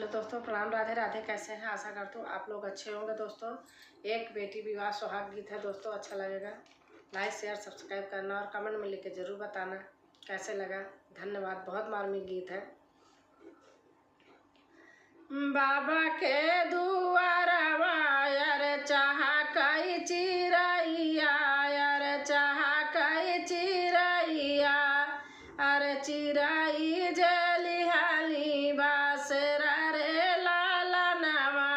Hello दोस्तों, प्रणाम, राधे राधे। कैसे हैं? आशा करता हूँ आप लोग अच्छे होंगे। दोस्तों, एक बेटी विवाह सुहाग गीत है दोस्तों, अच्छा लगेगा। लाइक शेयर सब्सक्राइब करना और कमेंट में लिख के ज़रूर बताना कैसे लगा। धन्यवाद। बहुत मार्मिक गीत है। बाबा के दुआरवा यार चाह कई चिरैया, यार चाह कई चिरैया, अरे चिरई जलिहाली बासरा रे लाला नवा,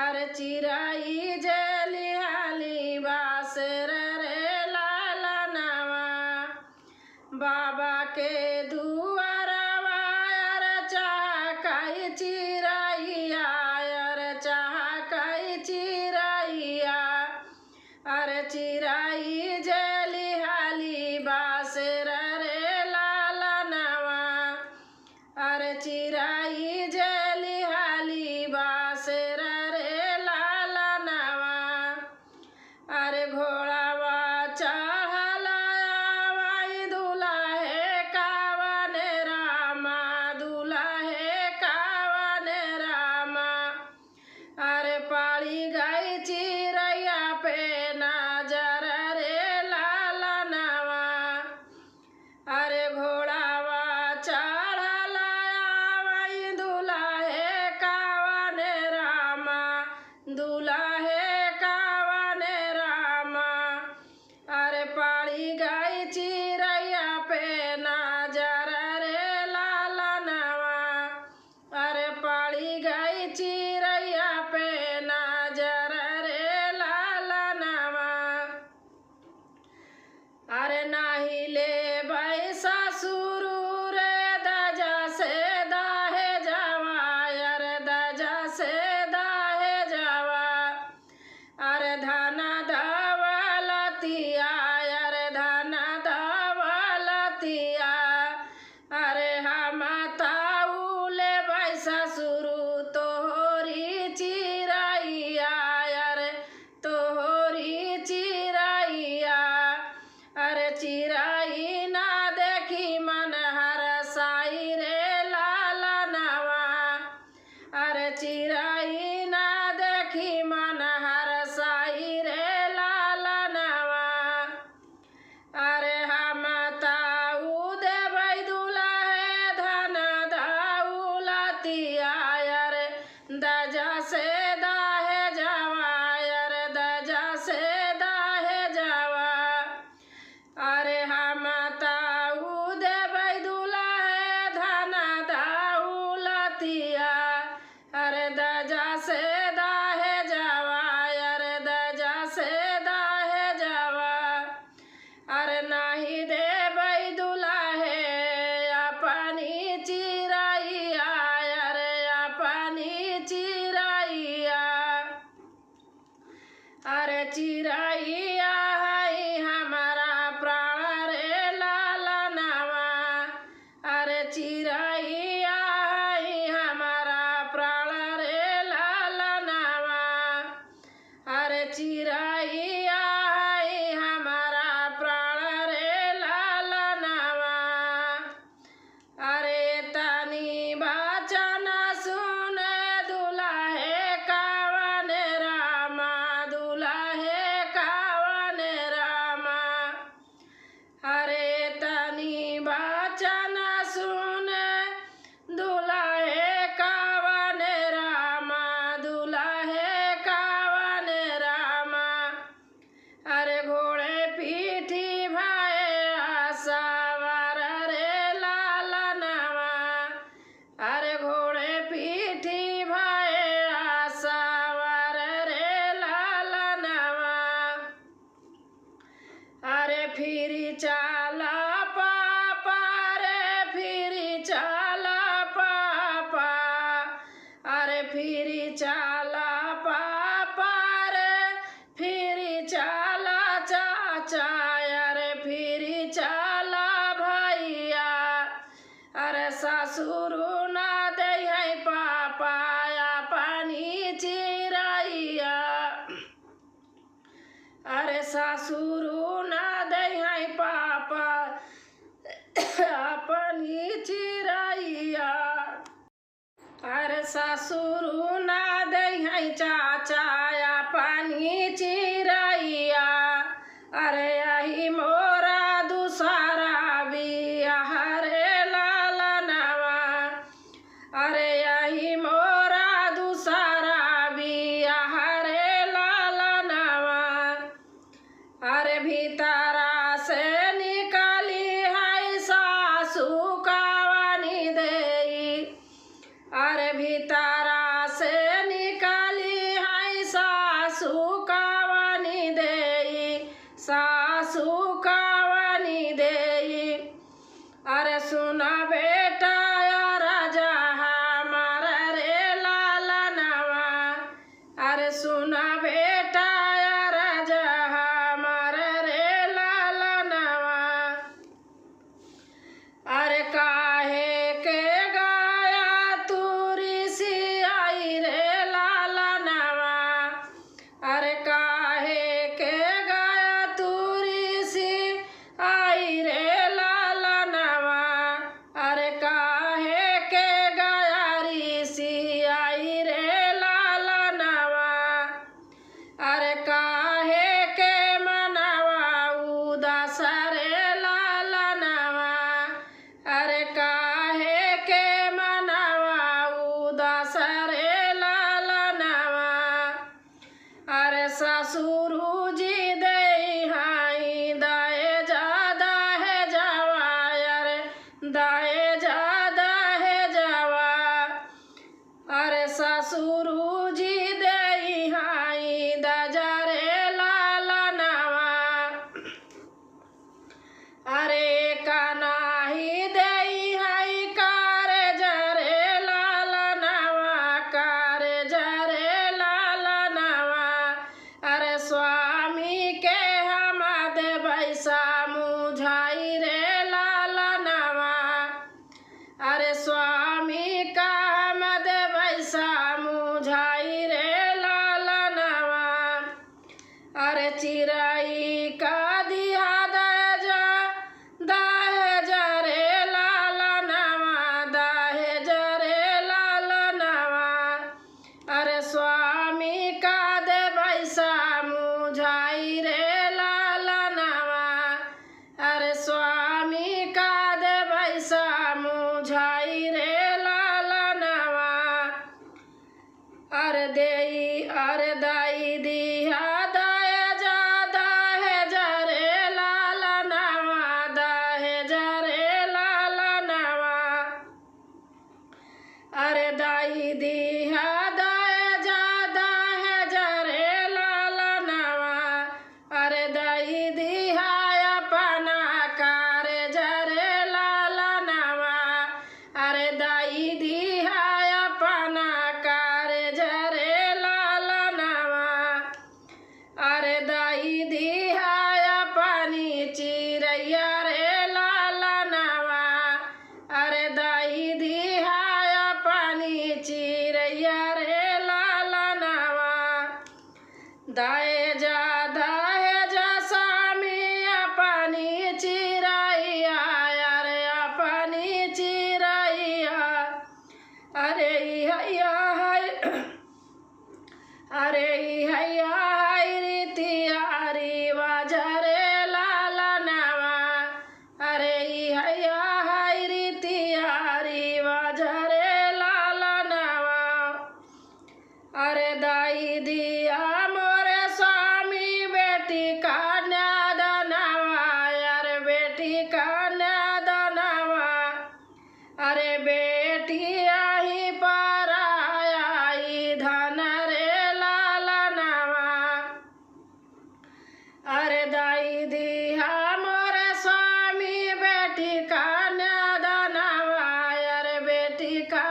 अरे चिरई जलिहाली बासरा रे लाला नवा। बाबा के दुआरवा यार चाह कई चिरैया, यार चाह कई चिरैया, अरे चिरई जलिहाली बासरा रे लाला नवा, अरे चिरई जलिहाली बासरा रे लाला नवा। अरे घोड़ावा चढ़ला आवाई दुल्हे कावन रामा, दुल्हे कावन रामा, अरे पाड़ी गई चिरैया पे नजर रे लाला नवा। अरे घोड़ावा चढ़ला आवाई दुल्हे कावन रामा, दुल्हे कावन रामा, अरे पाड़ी गई चिरैया पे नजर रे लाला नवा, अरे पाड़ी गई चिरैया पे नजर रे लाला नवा। अरे नाही ले ससुर रे दजा से दाहे जावा, अरे दजा से दाहे जावा, अरे धना धवलतिया, अरे धना धवलतिया, अरे हम ताउले ससुर तोहरी चिरैया, अरे तोहरी चिरैया, अरे चिरई ना देखी मन हरसाई रे लाला नवा, अरे चिरई ना देखी मन हरसाई रे लाला नवा। अरे हम ताऊ देबै दुल्हे धन दौलतिया, अरे दजा से दाहे जावा, अरे दजा से दाहे जावा, अरे हम ताऊ देबै दुल्हे धन दौलतिया, अरे दजा से दाहे जावा, अरे दजा से दाहे जावा। अरे नाही देबै दुल्हे अपनी चिरैया, अरे अपनी चिरैया, अरे चिरैया है हमारा प्राण रे लाला नवा, अरे चिरैया है हमारा प्राण रे लाला नवा, अरे चिरैया है हमारा प्राण रे लाला नवा। अरे तनी बचन सुन दुल्हे कावन रामा, दुल्हे कावन रामा, अरे तनी बचन सुन दुल्हे कावन रामा, दुल्हे कावन रामा, अरे घोड़े पीठी भाई सवार रे लाला नवा, अरे घोड़े पीठी भाई सवार रे लाला नवा, अरे फिरी चाला पापा रे फिरी चाला पापा, अरे फिरी चाला पापा रे फिरी चाला चाचा, अरे फिरी चाला भैया, अरे ससुर ना दे है पापा अपनी चिरैया, अरे ससुर ना दे है पापा अपनी चिरैया, अरे ससुरु ना दे चाचा अपनी चिरैया, अरे यही मोरा दूसरा बियाह रे लालनवा, अरे यही मोरा दूसरा बियाह रे लालनवा, अरे भीतरा से निकाली है सासू कावनी देई, अरे भीतरा से निकाली है सासू कावनी देई, सासू कावनी देई, अरे सुना बेटा राजा हमारा रे लालनवा, अरे सुना बेटा राजा हमारा रे लालनवा, अरे काहे के गाया तुरी सी आई रे लालनवा, अरे काहे के गाया तुरी सी आई रे लालनवा, अरे काहे के गाया री सी आई रे लालनवा, अरे काहे के मनवा उदास रे लालनवा, अरे काहे के मनवा उदास रे लालनवा, अरे ससुरु जी दे हाई दाए ज्यादा है जावा, अरे दाए ज्यादा है जावा, अरे ससुरु जी दे हाई दाजा रे लालनवा, अरे कानाही दे हाई कारे जरे लालनवा, कारे जरे लालनवा, अरे स्वामी के हम देबै मुझाई रे लालनवा, अरे स्वामी का हम देबै मुझाई रे लालनवा, अरे चिड़ै का दिया दाहे जरे लालनवा, दाहे जरे लालनवा, अरे स्वामी का देबै मुझाई रे लालनवा, अरे स्वामी का देबै मुझाई रे लालनवा, अरे दाई दिया दाए ज्यादा है जरे लालनवा, दाहे जरे लालनवा, अरे दाई दिया दाए ज्यादा है जरे लालनवा, अरे दाई दिया अपना कारे जरे लालनवा, अरे दाई दिया अपना कारे जरे लालनवा, अरे दाई दिया अपनी चिरैया रे लालनवा, अरे दाई दिया अपनी चिरैया रे लालनवा, दाए ज्यादा है जा स्वामी अपनी चिरैया, अरे अपनी चिरैया, अरे हैया है, अरे हैया है रीतिया रिवाज रे लालनवा, अरे हैया है रीतिया रिवाज रे लालनवा, अरे दाई दिया मोरे स्वामी बेटी कन्या दानवा, अरे बेटी कन्या दानवा, अरे बेटी आई पराई धन रे लालनवा, अरे दाई दिया मोरे स्वामी बेटी कन्या दानवा, अरे बेटी का